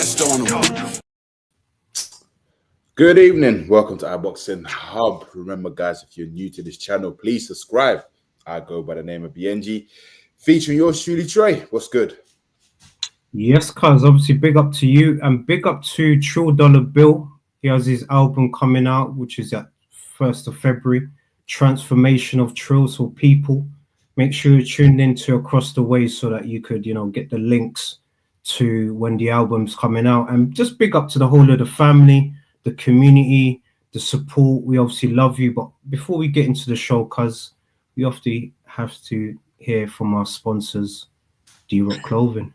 rest on them. Good evening. Welcome to iBoxingHub. Remember, guys, if you're new to this channel, please subscribe. I go by the name of Biyenge, featuring yours truly, Tre. What's good? Yes, cuz obviously big up to you and big up to Trill Dollar Bill. He has his album coming out, which is at 1st of February. Transformation of Trill. So people, make sure you're tuned into Across the Way so that you could, get the links to when the album's coming out. And just big up to the whole of the family, the community, the support. We obviously love you. But before we get into the show, cuz we often have to hear from our sponsors, D-Rock Clothing.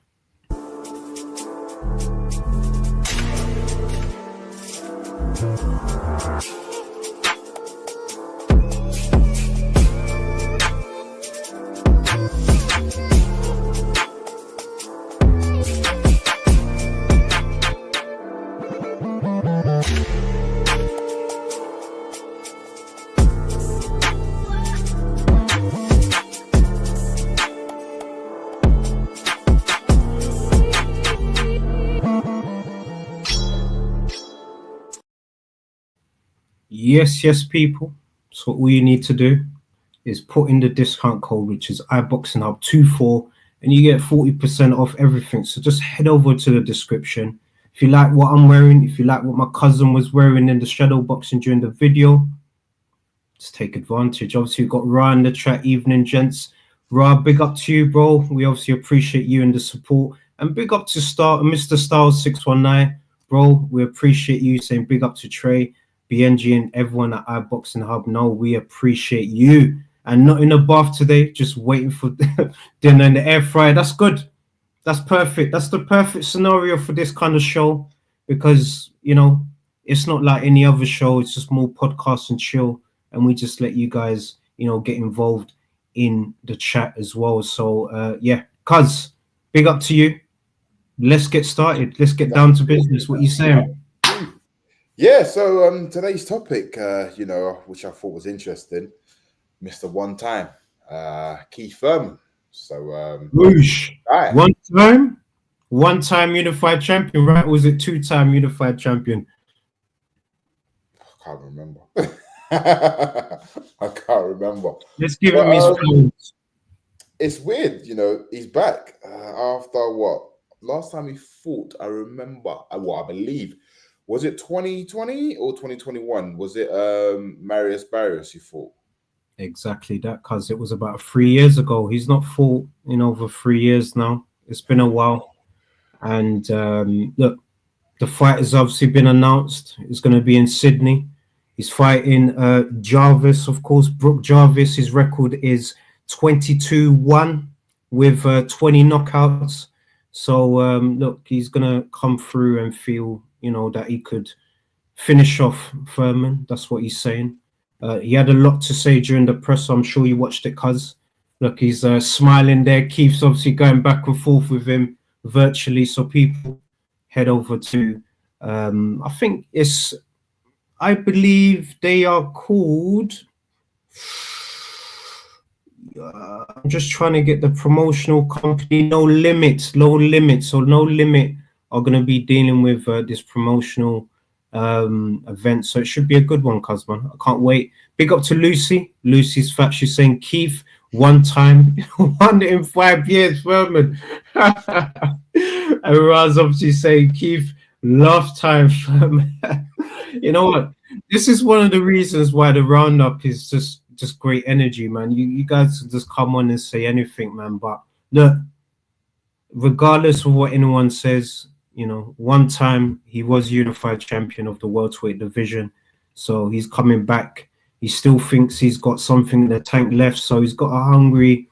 Yes, people. So all you need to do is put in the discount code, which is iBoxingHub24, and you get 40% off everything. So just head over to the description. If you like what I'm wearing, if you like what my cousin was wearing in the shadow boxing during the video, just take advantage. Obviously, we've got Ra in the chat. Evening, gents. Ra, big up to you, bro. We obviously appreciate you and the support. And big up to Mr. Styles619, bro. We appreciate you saying big up to Tre, Biyenge, and everyone at iBoxingHub. No, we appreciate you. And not in the bath today, just waiting for dinner in the air fryer. That's good. That's perfect. That's the perfect scenario for this kind of show because, it's not like any other show. It's just more podcast and chill. And we just let you guys, get involved in the chat as well. So, yeah, cuz, big up to you. Let's get started. Let's get down to business. What you saying? Yeah, so today's topic, which I thought was interesting, Mr. One Time, Keith Thurman. So, Whoosh. Right. One time unified champion, right? Or was it two-time unified champion? I can't remember. I can't remember. Let's give him his flowers. It's weird, he's back after what? Last time he fought, I remember, I believe, was it 2020 or 2021? Was it Marius Barrios he fought? Exactly that, because it was about 3 years ago. He's not fought in over 3 years now. It's been a while. And look, the fight has obviously been announced. It's going to be in Sydney. He's fighting Jarvis, of course, Brooke Jarvis. His record is 22-1 with 20 knockouts. So, look, he's going to come through and feel, that he could finish off Thurman. That's what he's saying. He had a lot to say during the press. So I'm sure you watched it, cuz. Look, he's smiling there. Keith's obviously going back and forth with him virtually. So people head over to, I believe they are called, I'm just trying to get the promotional company, No Limit. So No Limit are going to be dealing with this promotional event. So it should be a good one, cuz, man. I can't wait. Big up to Lucy. Lucy's fat. She's saying Keith, one time, 1 in 5 years, Thurman. And Raz obviously saying Keith, last time, Thurman. You know what? This is one of the reasons why the roundup is just great energy, man. You guys just come on and say anything, man. But look, regardless of what anyone says, one time he was unified champion of the welterweight division. So he's coming back. He still thinks he's got something in the tank left. So he's got a hungry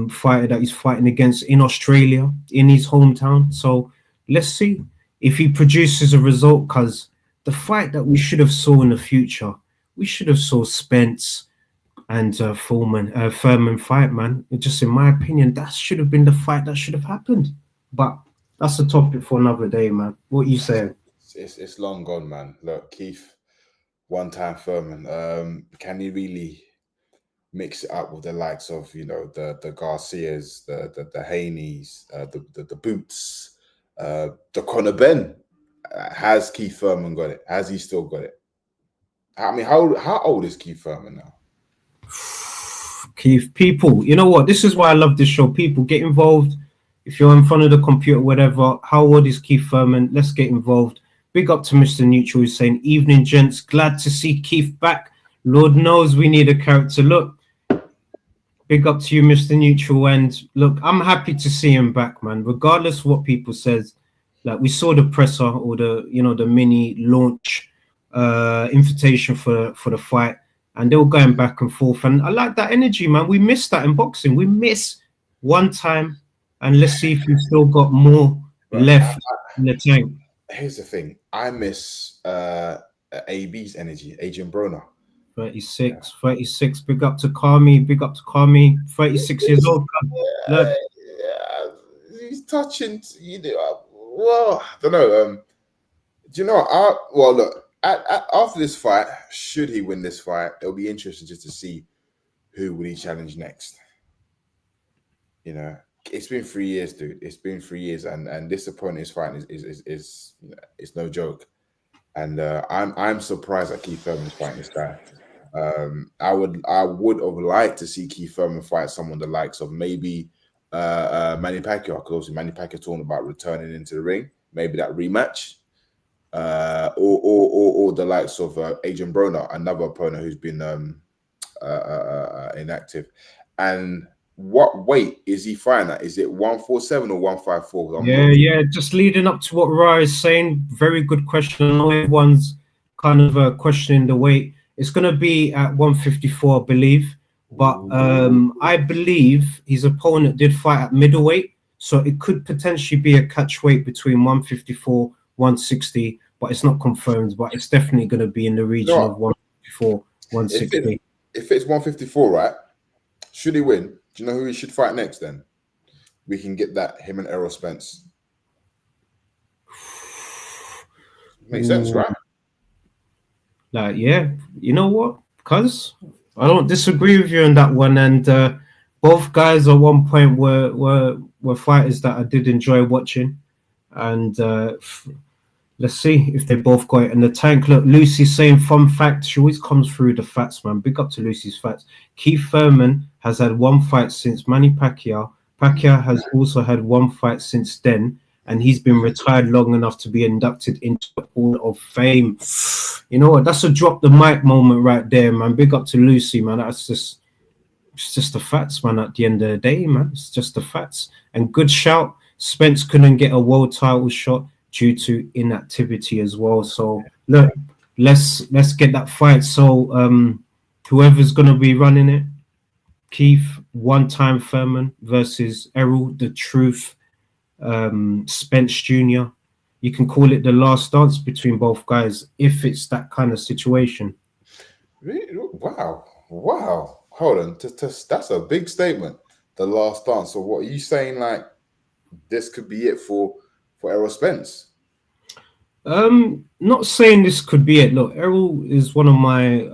fighter that he's fighting against in Australia, in his hometown. So let's see if he produces a result, because the fight that we should have saw in the future, we should have saw Spence and Thurman fight, man. Just in my opinion, that should have been the fight that should have happened. But that's a topic for another day, man. What you saying? It's long gone, man. Look, Keith, one time Thurman, can he really mix it up with the likes of, the Garcias, the Haneys, the Boots, The Conor Ben. Has Keith Thurman got it? Has he still got it? I mean, how old is Keith Thurman now? Keith, people, you know what? This is why I love this show. People, get involved. If you're in front of the computer, whatever, how old is Keith Thurman? Let's get involved. Big up to Mr. Neutral, who's saying, evening, gents. Glad to see Keith back. Lord knows we need a character. Look, big up to you, Mr. Neutral. And look, I'm happy to see him back, man. Regardless of what people says, like we saw the presser or the, you know, the mini launch invitation for the fight, and they were going back and forth. And I like that energy, man. We miss that in boxing. We miss one time, and let's see if we've still got more left in the tank. Here's the thing. I miss AB's energy, Agent Broner. 36. Big up to Kami. 36 years old. Look. He's touching, you know. Well, I don't know. Do you know? Well, look. After this fight, should he win this fight, it'll be interesting just to see who will he challenge next. You know, it's been 3 years, dude. It's been 3 years, and this opponent is fighting is you know, it's no joke. And I'm surprised that Keith Thurman is fighting this guy. I would have liked to see Keith Thurman fight someone the likes of maybe Manny Pacquiao, because obviously Manny Pacquiao talking about returning into the ring, maybe that rematch, or the likes of Adrian Broner, another opponent who's been inactive. And what weight is he fighting at? Is it 147 or 154? Yeah. Just leading up to what Ra is saying, very good question. I know everyone's kind of questioning the weight. It's going to be at 154, I believe. But I believe his opponent did fight at middleweight, so it could potentially be a catch weight between 154, 160, but it's not confirmed. But it's definitely going to be in the region of 154, 160. If it's 154, right? Should he win? Do you know who he should fight next? Then we can get that, him and Errol Spence. Makes sense, right? Like, yeah, you know what? Because I don't disagree with you on that one. And both guys at one point were fighters that I did enjoy watching. And let's see if they both got it in the tank. Look, Lucy's saying, fun fact, she always comes through the facts, man. Big up to Lucy's facts. Keith Thurman has had one fight since Manny Pacquiao. Pacquiao has also had one fight since then. And he's been retired long enough to be inducted into the Hall of Fame. You know what? That's a drop the mic moment right there, man. Big up to Lucy, man. It's just the facts, man. At the end of the day, man, it's just the facts. And good shout. Spence couldn't get a world title shot due to inactivity as well. So look, let's get that fight. So whoever's gonna be running it, Keith, one-time Thurman versus Errol, the Truth. Spence Jr. You can call it the last dance between both guys if it's that kind of situation. Really? Wow. Hold on. That's a big statement. The last dance. So what are you saying? Like this could be it for Errol Spence? Not saying this could be it. Look, Errol is one of my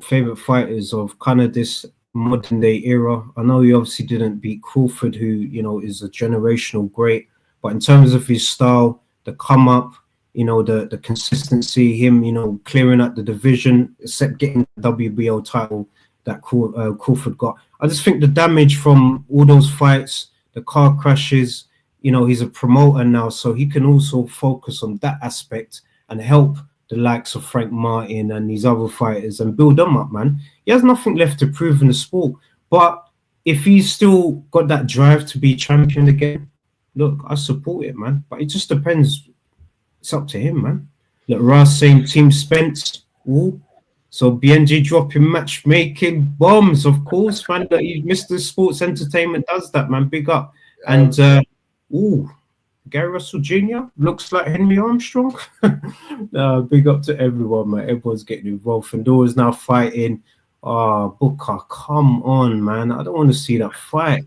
favorite fighters of kind of this modern day era. I know he obviously didn't beat Crawford, who, you know, is a generational great. But in terms of his style, the come up, you know, the consistency, him, you know, clearing out the division, except getting the WBO title that Crawford got. I just think the damage from all those fights, the car crashes, you know, he's a promoter now, so he can also focus on that aspect and help the likes of Frank Martin and these other fighters and build them up, man. He has nothing left to prove in the sport. But if he's still got that drive to be champion again, look, I support it, man. But it just depends. It's up to him, man. Look, Ras saying Team Spence. Ooh. So Biyenge dropping matchmaking bombs, of course, man. That Mr. Sports Entertainment does that, man. Big up. And Gary Russell Jr. looks like Henry Armstrong. Big up to everyone, man. Everyone's getting involved. Fandora's now fighting. Booker, come on, man. I don't want to see that fight.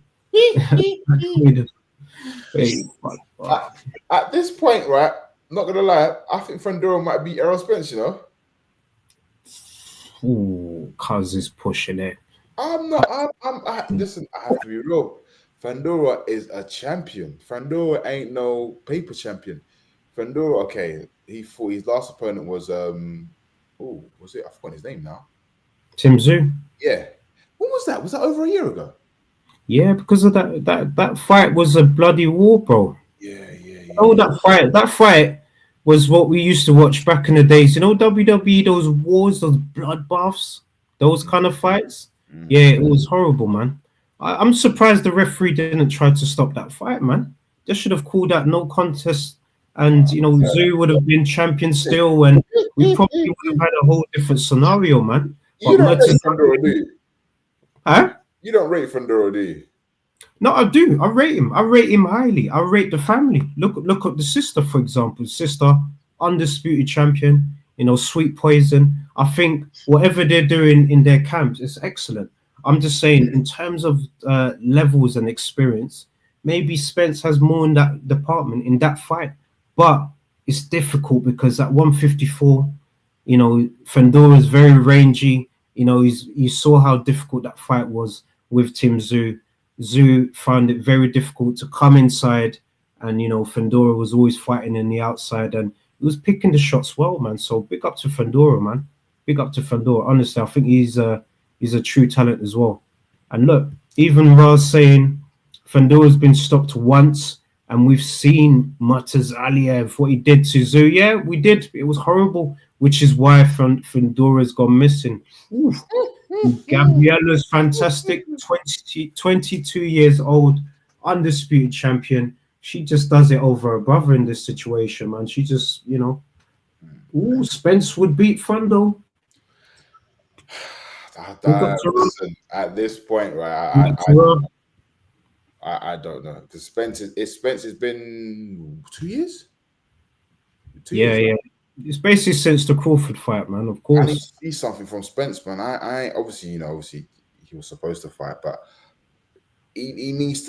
At this point, right? Not gonna lie, I think Fandora might beat Errol Spence. You know. Ooh, cuz is pushing it. I'm not. Listen, I have to be real. Fandora is a champion. Fandora ain't no paper champion. Fandora, okay, he fought his last opponent was was it? I forgot his name now. Tim Tszyu. Yeah. When was that? Was that over a year ago? Yeah, because of that fight was a bloody war, bro. Yeah. Oh, that fight was what we used to watch back in the days. You know, WWE, those wars, those bloodbaths, those kind of fights. Yeah, it was horrible, man. I'm surprised the referee didn't try to stop that fight, man. They should have called that no contest, and you know, Tszyu would have been champion still, and we probably would have had a whole different scenario, man. You don't rate Fandora, do you? Huh? You don't rate Fandora, do you? No, I do. I rate him. I rate him highly. I rate the family. Look at the sister, for example. Sister, undisputed champion. You know, Sweet Poison. I think whatever they're doing in their camps is excellent. I'm just saying, in terms of levels and experience, maybe Spence has more in that department in that fight. But it's difficult because at 154, you know, Fandora is very rangy. You know, you saw how difficult that fight was with Tim Tszyu. Tszyu found it very difficult to come inside, and you know, Fandora was always fighting in the outside, and he was picking the shots well, man. So big up to Fandora, man. Big up to Fandora. Honestly, I think he's a true talent as well. And look, even Raz saying Fandora's been stopped once, and we've seen Murtaza Aliyev, what he did to Tszyu. Yeah, we did. It was horrible, which is why Fandora's gone missing. Oof. Gabriella's fantastic, 22 years old, undisputed champion. She just does it over her brother in this situation, man. She just, you know, Spence would beat Fando. Listen, at this point, right? I don't know, because Spence has been 2 years. Yeah. It's basically since the Crawford fight, man. Of course, I need to see something from Spence, man. I obviously he was supposed to fight, but he needs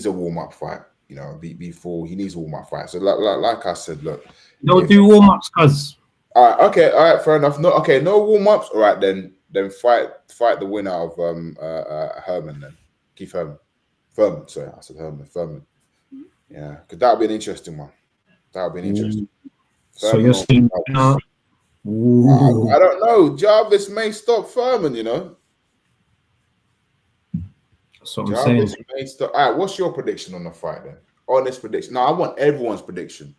a warm up fight. You know, before he needs a warm up fight. So like I said, look, don't do warm ups, cuz. All right, fair enough. No warm ups. All right, then fight the winner of Herman, then Keith Herman. Sorry, I said Herman. Thurman. Yeah, because that would be an interesting one. That would be an interesting. So you're saying I don't know. Jarvis may stop Thurman, you know. So I'm saying. May stop. All right, what's your prediction on the fight then? Honest prediction. No, I want everyone's prediction.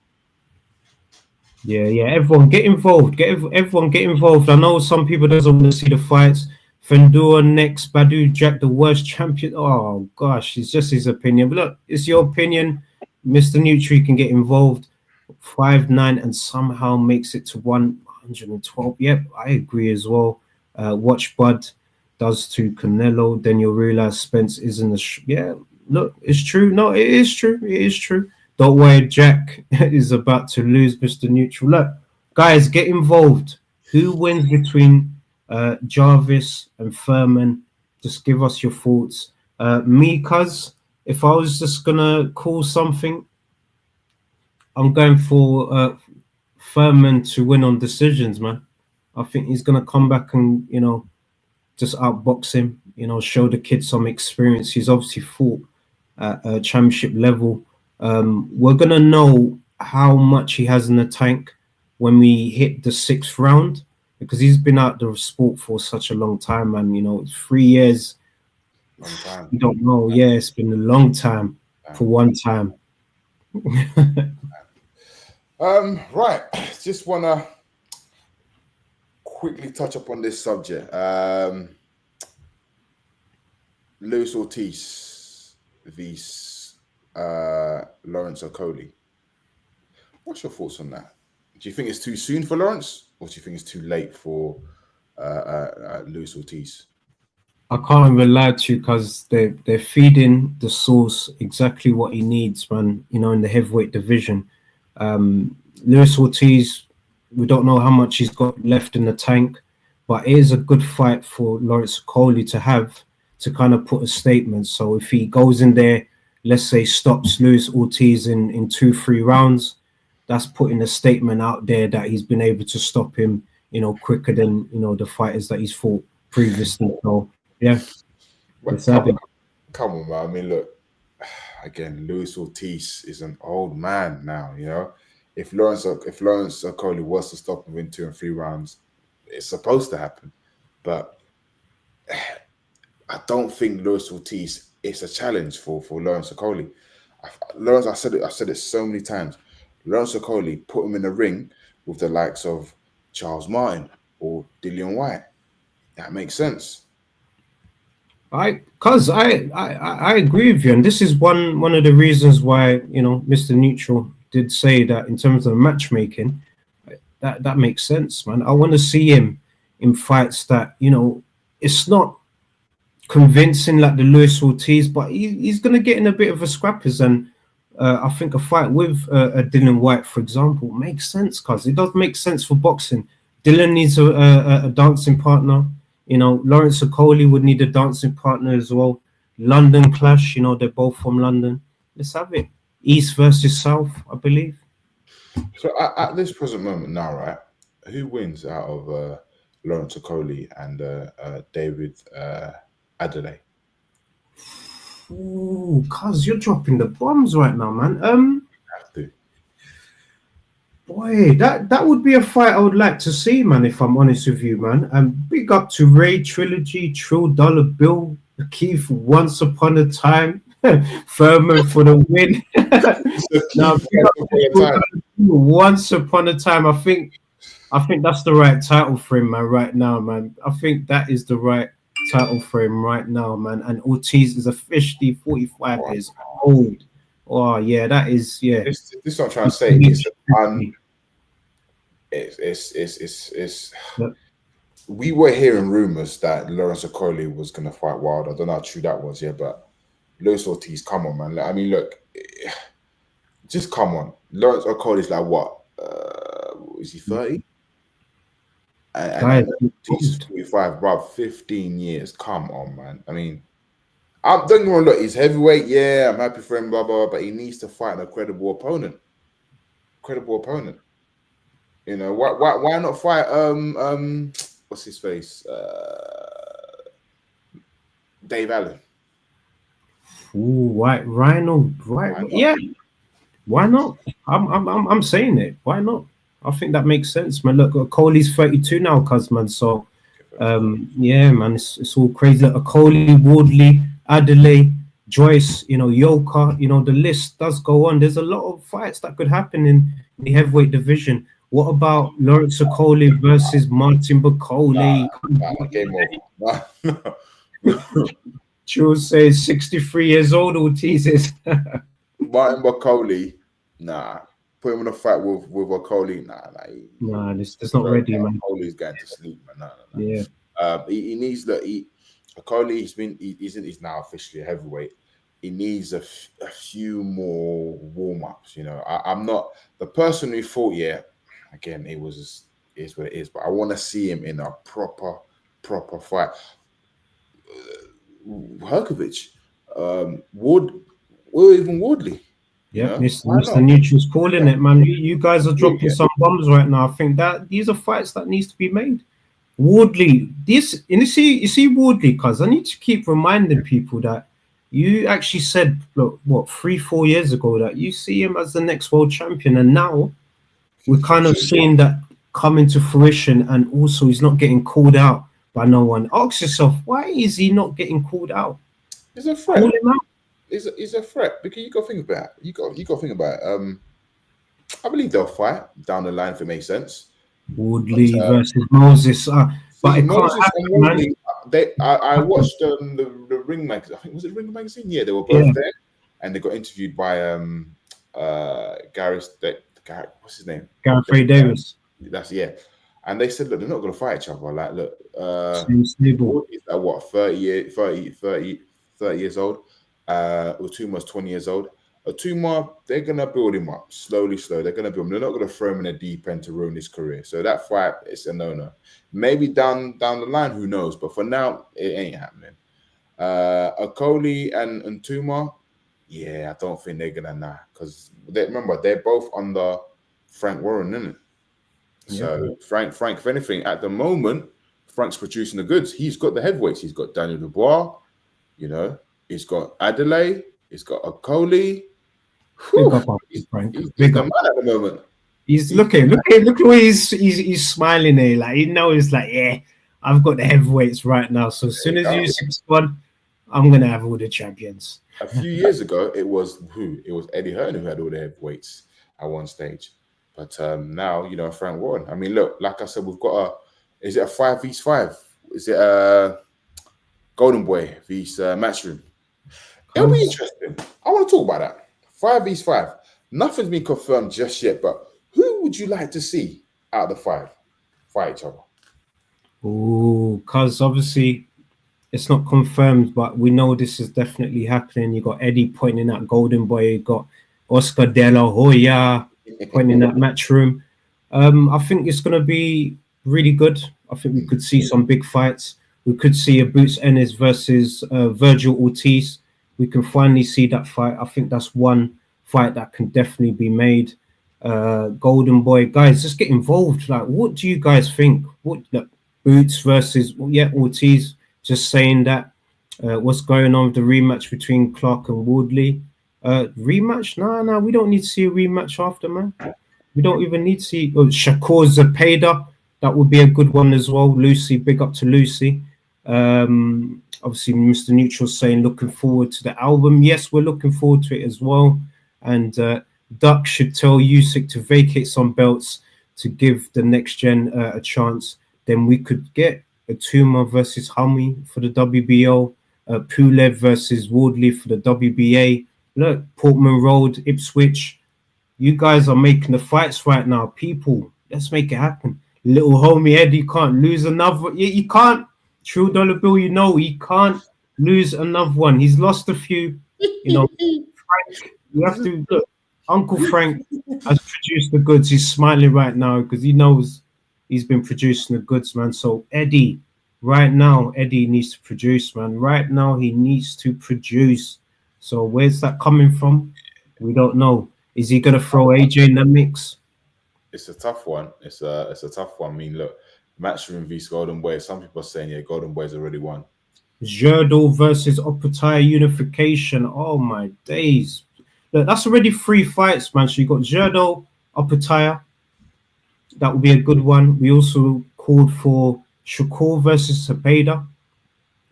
Yeah. Everyone get involved. Everyone get involved. I know some people doesn't want to see the fights. Fandora next, Badu Jack, the worst champion. Oh gosh, it's just his opinion. But look, it's your opinion. Mr. Nutri can get involved. 5'9" and somehow makes it to 112. Yep, I agree as well. Watch Bud does to Canelo, then you'll realize Spence isn't look, it's true. No, it is true. It is true. Don't worry, Jack is about to lose Mr. Neutral. Look, guys, get involved. Who wins between Jarvis and Thurman? Just give us your thoughts. Me, cuz, if I was just gonna call something, I'm going for Thurman to win on decisions, man. I think he's going to come back and, you know, just outbox him, you know, show the kid some experience. He's obviously fought at a championship level. We're going to know how much he has in the tank when we hit the 6th round, because he's been out the sport for such a long time, man. You know, it's 3 years. Long time. You don't know. Yeah, it's been a long time for one time. Right. Just want to quickly touch upon this subject. Luis Ortiz vs. Lawrence Okolie. What's your thoughts on that? Do you think it's too soon for Lawrence, or do you think it's too late for Luis Ortiz? I can't even lie to you, because they're feeding the source exactly what he needs, man. You know, in the heavyweight division. Luis Ortiz, we don't know how much he's got left in the tank, but it is a good fight for Lawrence Okolie to have, to kind of put a statement. So if he goes in there, let's say stops Luis Ortiz in 2-3 rounds, that's putting a statement out there that he's been able to stop him, you know, quicker than, you know, the fighters that he's fought previously. So yeah, Come on, man. I mean, look, again, Luis Ortiz is an old man now. You know, if Lawrence Okoli was to stop within 2 and 3 rounds, it's supposed to happen. But I don't think Luis Ortiz is a challenge for Lawrence Okoli. I said it so many times. Lawrence Okoli, put him in the ring with the likes of Charles Martin or Dillian White. That makes sense. I agree with you, and this is one of the reasons why, you know, Mr. Neutral did say that in terms of matchmaking, that makes sense, man. I want to see him in fights that, you know, it's not convincing like the Luis Ortiz, but he's going to get in a bit of a scrappers, and I think a fight with a Dillian White, for example, makes sense, because it does make sense for boxing. Dillian needs a dancing partner. You know, Lawrence Okoli would need a dancing partner as well. London clash, you know, they're both from London. Let's have it. East versus South, I believe. So at this present moment now, right, who wins out of Lawrence Okoli and David Adelaide? Ooh, cuz you're dropping the bombs right now, man. Have to. Boy, that would be a fight I would like to see, man, if I'm honest with you, man. Big up to Ray Trilogy, Trill Dollar Bill, Keith, Once Upon a Time, Thurman for the win. Now, Once Upon a Time, I think that's the right title for him, man, right now, man. I think that is the right title for him right now, man. And Ortiz is officially 45 years old. Oh yeah, that is, yeah. This is what I'm trying to say. It's we were hearing rumors that Lawrence Okoli was gonna fight Wilder. I don't know how true that was, yeah, but Luis Ortiz, come on, man. I mean, look, just come on. Lawrence Okoli is like what? Is he 30? And Ortiz is 45, bro. 15 years. Come on, man. I mean, don't get me wrong, look, he's heavyweight, yeah, I'm happy for him, blah, blah, but he needs to fight a credible opponent. You know, why not fight what's his face? Dave Allen. Ooh, Rhino, right? Yeah. Why not? I'm saying it. Why not? I think that makes sense, man. Look, Okoli's 32 now, cuz, man. So yeah, man, it's all crazy. Okoli, Wardley, Adelaide, Joyce, you know, Yoka, you know, the list does go on. There's a lot of fights that could happen in the heavyweight division. What about Lawrence Okoli versus Martin Bakole? True says 63 years old, Ortiz is. Martin Bakole, nah. Put him in a fight with Okoli, nah. It's not ready, man. Okoli's going to sleep, man. Nah. Yeah. He needs Okoli. He's now officially a heavyweight. He needs a few more warm-ups. You know, I'm not the person who thought, yeah, again, is what it is, but I want to see him in a proper fight. Herkovich, Ward, or even Wardley. Yeah, Mr. Neutral's calling it, man. You guys are dropping some bombs right now. I think that these are fights that needs to be made. Wardley, you see Wardley, cuz I need to keep reminding people that you actually said, look, what, 3-4 years ago that you see him as the next world champion, and now we're kind of seeing that come into fruition, and also he's not getting called out by no one. Ask yourself, why is he not getting called out? He's a threat. Call him out. He's a threat, because you got to think about it. You got to think about it. I believe they'll fight down the line if it makes sense. Woodley versus Moses, but it can't happen, man. I watched the Ring magazine. I think, was it Ring magazine? Yeah, they were both there, and they got interviewed by Gareth. What's his name? Gareth Ray Davis. That's and they said, look, they're not going to fight each other. Like, look, is what 30 years old. Utuma's 20 years old. Utuma, they're going to build him up slowly. They're going to build him. They're not going to throw him in a deep end to ruin his career. So that fight is a no-no. Maybe down the line, who knows? But for now, it ain't happening. Okoli and Utuma, yeah, I don't think they're going to because remember, they're both under Frank Warren, isn't it? So Frank, if anything, at the moment, Frank's producing the goods. He's got the heavyweights. He's got Daniel Dubois, you know. He's got Adelaide. He's got a Coley. Big up, Uncle Frank. He's Big the up. man at the moment. He's look at the way he's smiling there. Like, you know, it's like, yeah, I've got the heavyweights right now. So as soon as you 6-1, I'm gonna have all the champions. A few years ago, it was Eddie Hearn who had all the heavyweights at one stage. But now, you know, Frank Warren. I mean, look, like I said, we've got is it a 5v5? Is it a Golden Boy vs Matchroom? It'll be interesting. I want to talk about that. 5v5. Nothing's been confirmed just yet, but who would you like to see out of the 5 fight each other? Oh, because obviously it's not confirmed, but we know this is definitely happening. You got Eddie pointing at Golden Boy, you got Oscar De La Hoya pointing at Matchroom. I think it's going to be really good. I think we could see some big fights. We could see a Boots Ennis versus Virgil Ortiz. We can finally see that fight. I think that's one fight that can definitely be made. Golden Boy, guys, just get involved. Like, what do you guys think? What Boots versus Ortiz? Just saying that. What's going on with the rematch between Clark and Woodley? Rematch? No, we don't need to see a rematch after, man. We don't even need to see Shakur Zepeda. That would be a good one as well. Lucy, big up to Lucy. Obviously, Mr. Neutral saying looking forward to the album. Yes, we're looking forward to it as well. And Duck should tell Usyk to vacate some belts to give the next gen a chance. Then we could get a Tuma versus Hummy for the WBO, Pulev versus Wardley for the WBA. Look, Portman Road, Ipswich. You guys are making the fights right now. People, let's make it happen. Little homie Eddie can't lose another. You can't. True Dollar Bill, you know, he can't lose another one. He's lost a few. You know, Frank, you have to look. Uncle Frank has produced the goods. He's smiling right now because he knows he's been producing the goods, man. So Eddie, right now, Eddie needs to produce, man. Right now, he needs to produce. So where's that coming from? We don't know. Is he gonna throw AJ in the mix? It's a tough one. It's a tough one. I mean, look, Matchroom vs Golden Boy. Some people are saying, yeah, Golden Boy's already won. Jerdal versus Opataya unification. Oh my days. Look, that's already 3 fights, man. So you got Jerdal, Opataya. That would be a good one. We also called for Shakur versus Zepeda,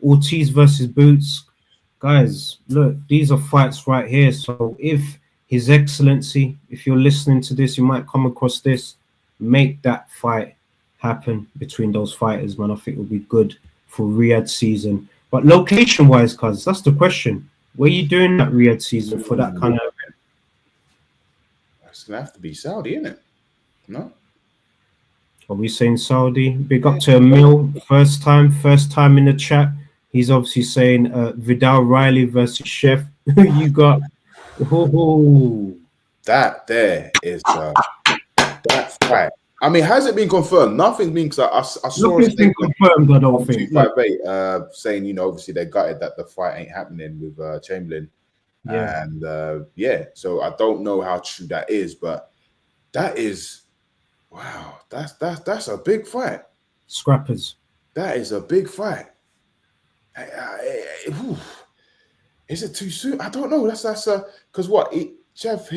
Ortiz versus Boots. Guys, look, these are fights right here. So if His Excellency, if you're listening to this, you might come across this, make that fight happen between those fighters, man. I think it will be good for Riyadh season. But location-wise, cuz, that's the question. Where are you doing that Riyadh season for that kind of event? It's going to have to be Saudi, isn't it? No? Are we saying Saudi? Big up to Emil, first time in the chat. He's obviously saying Vidal Riley versus Chef. You got... Oh. That there is that fight. I mean, has it been confirmed? Nothing's been. I saw Nothing's been confirmed. I don't think. 258 saying, you know, obviously they gutted that the fight ain't happening with Chamberlain. Yeah. And so I don't know how true that is, but that is, wow, that's a big fight. Scrappers. That is a big fight. Is it too soon? I don't know. That's because what Chef,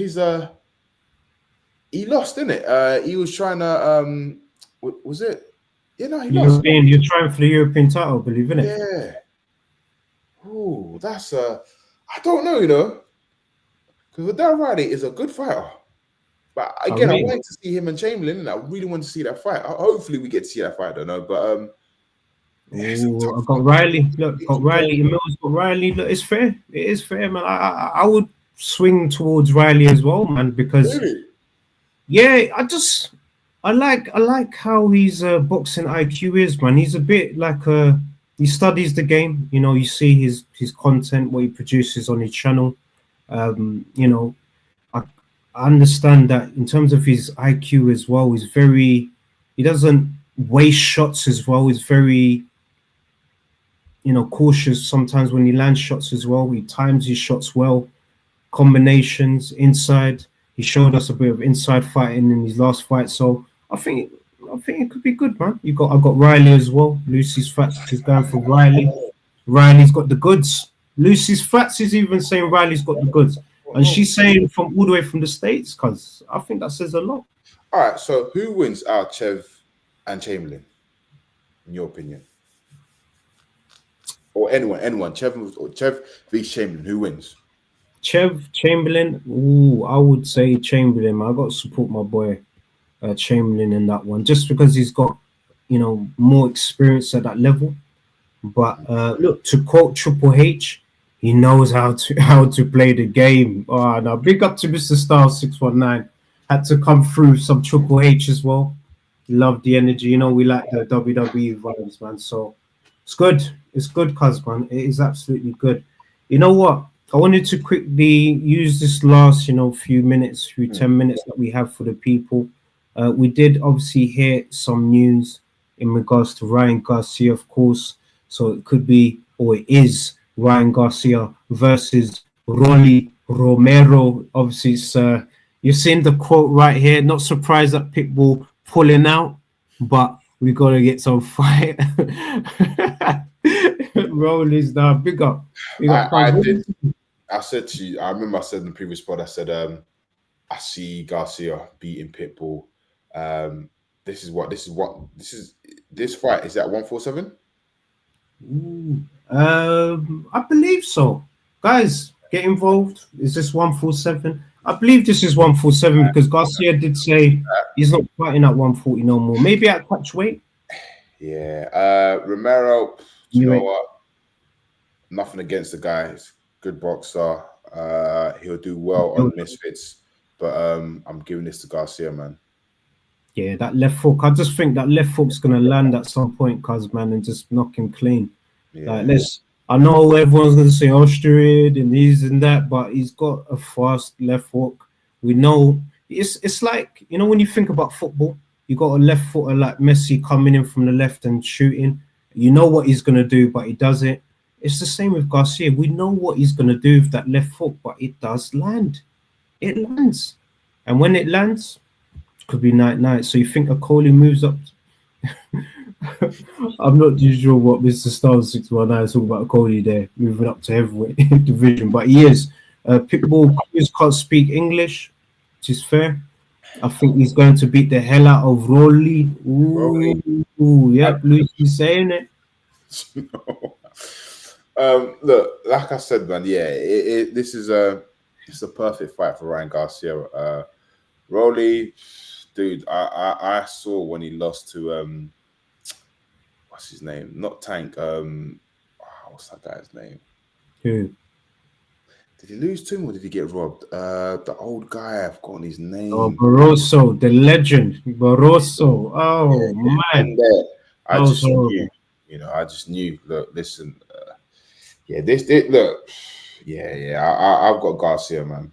he lost, didn't it? He was trying to was it? You know, he lost. You're trying for the European title, believe in it. Yeah. Oh, that's I don't know, you know, because Vidal Riley is a good fighter. But again, I wanted to see him and Chamberlain, and I really want to see that fight. Hopefully, we get to see that fight. I don't know, but I've got Riley. Look, got Riley. Emil's got Riley. Look, it's fair. It is fair, man. I would swing towards Riley as well, man, because yeah, I like how his boxing IQ is, man. He's a bit like he studies the game. You know, you see his content, what he produces on his channel. You know, I understand that in terms of his IQ as well. He doesn't waste shots as well. He's very, you know, cautious sometimes when he lands shots as well. He times his shots well, combinations inside. He showed us a bit of inside fighting in his last fight, so I think it could be good, man. I've got Riley as well. Lucy's fight is going for Riley. Riley's got the goods. Lucy's Fats is even saying Riley's got the goods. And she's saying from all the way from the States, cuz I think that says a lot. All right, so who wins out Chev and Chamberlain, in your opinion? Or anyone, Chev v Chamberlain, who wins? Chev, Chamberlain, ooh, I would say Chamberlain. I got to support my boy Chamberlain in that one, just because he's got, you know, more experience at that level. But look, to quote Triple H, he knows how to play the game. Oh, now big up to Mr. Styles 619. Had to come through some Triple H as well. Love the energy. You know, we like the WWE vibes, man. So it's good. It's good, cuz, man. It is absolutely good. You know what? I wanted to quickly use this last, you know, few minutes, 10 minutes that we have for the people. We did obviously hear some news in regards to Ryan Garcia, of course. So it could be, or it is, Ryan Garcia versus Rolly Romero. Obviously, it's, you're seeing the quote right here. Not surprised that Pitbull pulling out, but we got to get some fight. Rolly's now. Big up. I said to you, I remember I said in the previous pod, I said, I see Garcia beating Pitbull. This fight is that 147? I believe so. Guys, get involved. Is this 147? I believe this is 147 because Garcia did say he's not fighting at 140 no more. Maybe at catch weight. Yeah. Romero, you know what? Nothing against the guy. He's a good boxer. He'll do well on Misfits. But I'm giving this to Garcia, man. Yeah, that left hook. I just think that left hook's gonna land at some point, cuz, man, and just knock him clean. Yeah. Like, I know everyone's gonna say Austrian and he's and that, but he's got a fast left hook. We know it's like, you know, when you think about football, you got a left footer like Messi coming in from the left and shooting. You know what he's gonna do, but he does it. It's the same with Garcia. We know what he's gonna do with that left hook, but it does land. It lands, and when it lands, could be night. So you think Okoli moves up? I'm not too sure what Mr. Styles 619 is talking about Okoli there, moving up to heavyweight division, but he is. Pitbull can't speak English, which is fair. I think he's going to beat the hell out of Rolly. Ooh, yep, Lucy's saying it. Look, like I said, man, yeah, this is it's a perfect fight for Ryan Garcia. Rolly, dude, I saw when he lost to what's his name? Not Tank. What's that guy's name? Who? Did he lose to him or did he get robbed? The old guy, I've forgotten his name. Oh, Barroso, the legend, Barroso. Oh, man. I just knew, you know, I just knew. Look, listen, look, I've got Garcia, man.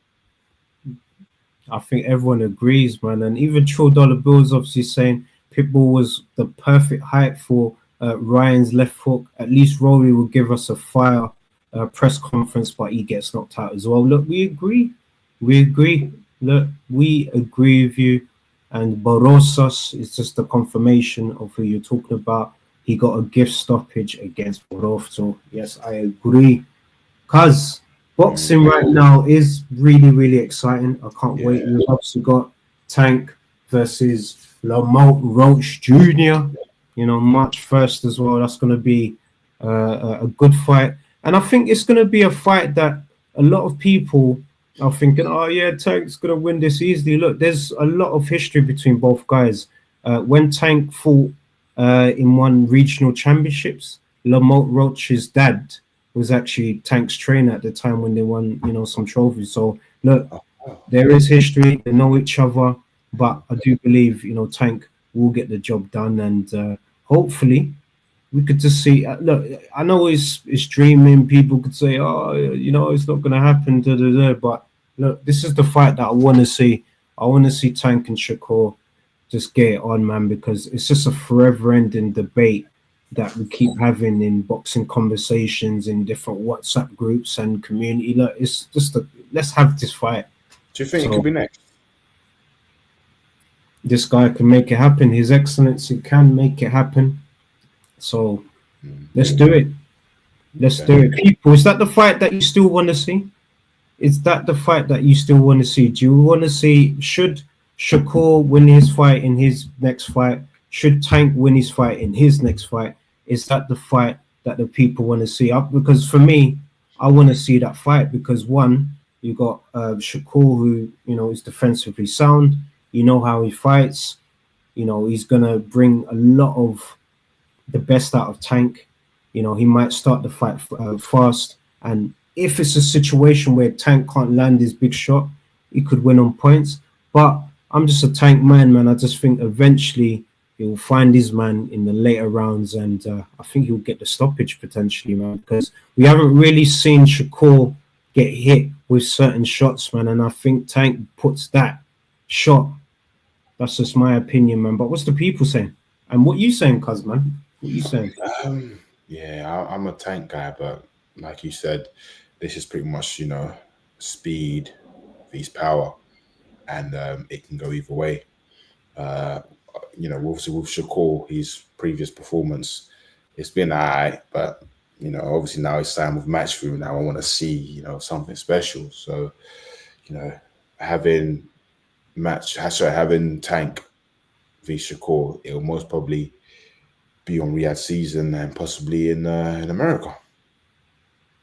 I think everyone agrees, man. And even True Dollar Bill's obviously saying Pitbull was the perfect height for Ryan's left hook. At least Rolly will give us a fire press conference, but he gets knocked out as well. Look, we agree. Look, we agree with you. And Barosas is just a confirmation of who you're talking about. He got a gift stoppage against Borofto. Yes, I agree. Because boxing right now is really, really exciting. I can't wait. We've also got Tank versus Lamont Roach Jr. You know, March 1st as well. That's going to be a good fight. And I think it's going to be a fight that a lot of people are thinking, oh, yeah, Tank's going to win this easily. Look, there's a lot of history between both guys. When Tank fought in one regional championships, Lamont Roach's dad was actually Tank's trainer at the time when they won, you know, some trophies. So, look, there is history. They know each other. But I do believe, you know, Tank will get the job done. And hopefully we could just see. Look, I know it's dreaming. People could say, oh, you know, it's not going to happen. But look, this is the fight that I want to see. I want to see Tank and Shakur just get it on, man, because it's just a forever-ending debate that we keep having in boxing conversations in different WhatsApp groups and community. Look, it's just let's have this fight. Do you think it could be next? This guy can make it happen. His Excellency can make it happen. So let's do it. Let's do it, people. Is that the fight that you still want to see? Is that the fight that you still want to see? Do you want to see, should Shakur win his fight in his next fight? Should Tank win his fight in his next fight? Is that the fight that the people want to see? Because for me, I want to see that fight because one, you got Shakur, who, you know, is defensively sound. You know how he fights. You know, he's going to bring a lot of the best out of Tank. You know, he might start the fight fast. And if it's a situation where Tank can't land his big shot, he could win on points. But I'm just a Tank man. I just think eventually he'll find his man in the later rounds. And I think he'll get the stoppage potentially, man, because we haven't really seen Shakur get hit with certain shots, man. And I think Tank puts that shot. That's just my opinion, man. But what's the people saying? And what you saying, cuz, man? What you saying? Yeah, I'm a Tank guy, but like you said, this is pretty much, you know, speed vs power, and it can go either way. You know, obviously with Shakur, his previous performance, it's been alright, but you know, obviously now he's signed with Matchroom. Now I want to see, you know, something special. So, you know, having Tank v Shakur, it'll most probably be on Riyadh season and possibly in America.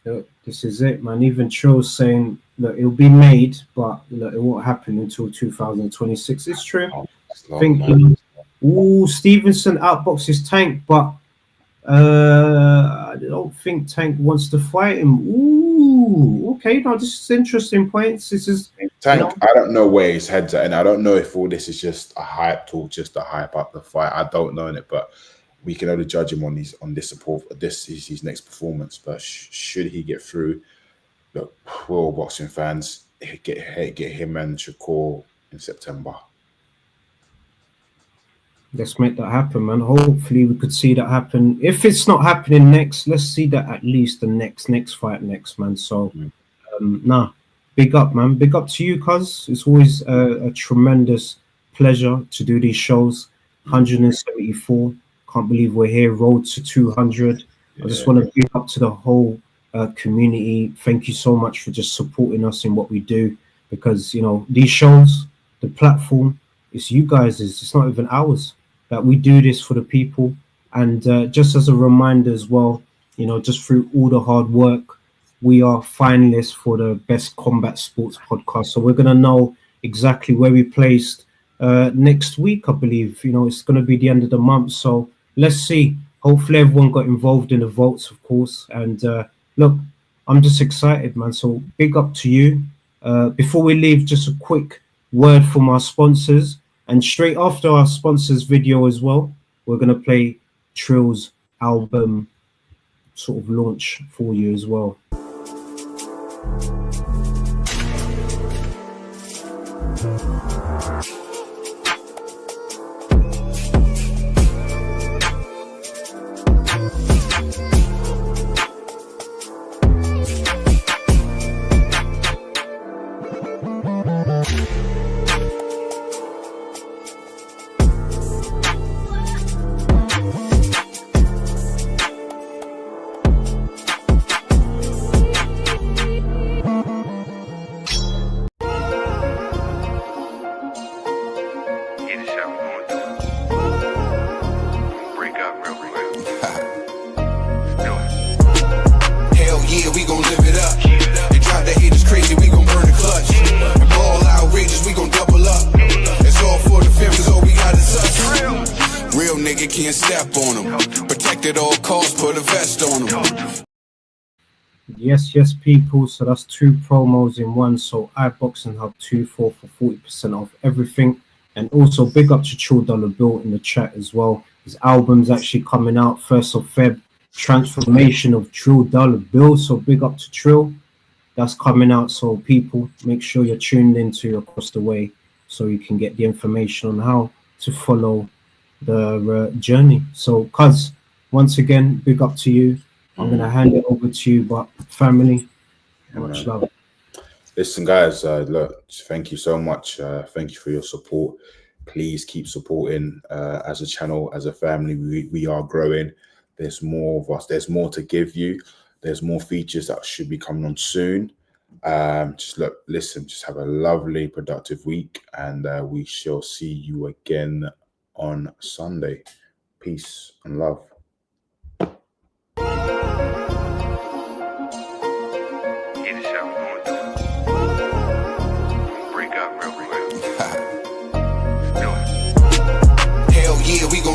Look, this is it, man. Even Tro's saying that it'll be made, but look, it won't happen until 2026. It's true. I think Stevenson outboxes Tank, but I don't think Tank wants to fight him. Ooh, okay. No, this is interesting points. This is Tank. You know, I don't know where his head's at, and I don't know if all this is just a hype talk, just to hype up the fight. I don't know it, but we can only judge him on this support. This is his next performance, but should he get through, look, we're all boxing fans. Get him and Shakur in September. Let's make that happen, man. Hopefully we could see that happen. If it's not happening next, let's see that at least the next fight next, man. So, big up, man. Big up to you, cuz. It's always a tremendous pleasure to do these shows. 174. Can't believe we're here. Road to 200. Yeah. I just want to big up to the whole community. Thank you so much for just supporting us in what we do. Because, you know, these shows, the platform, it's you guys. It's not even ours. That we do this for the people. And just as a reminder as well, you know, just through all the hard work, we are finalists for the Best Combat Sports Podcast. So we're going to know exactly where we placed next week, I believe. You know, it's going to be the end of the month. So let's see. Hopefully everyone got involved in the votes, of course. And look, I'm just excited, man. So big up to you. Before we leave, just a quick word from our sponsors. And straight after our sponsors video as well, we're going to play Trill's album sort of launch for you as well. Yes, people. So that's 2 promos in one. So iBoxingHub 24 for 40% off everything. And also big up to Truly Tre X in the chat as well. His album's actually coming out 1st of Feb. Transformation of Truly Tre X. So big up to Trill. That's coming out. So people, make sure you're tuned into Across the Way so you can get the information on how to follow the journey. So cuz, once again, big up to you. I'm going to hand it over to you, but family, much love. Listen, guys, look, thank you so much. Thank you for your support. Please keep supporting as a channel, as a family. We are growing. There's more of us. There's more to give you. There's more features that should be coming on soon. Just listen, just have a lovely, productive week, and we shall see you again on Sunday. Peace and love. Hell yeah, we gon'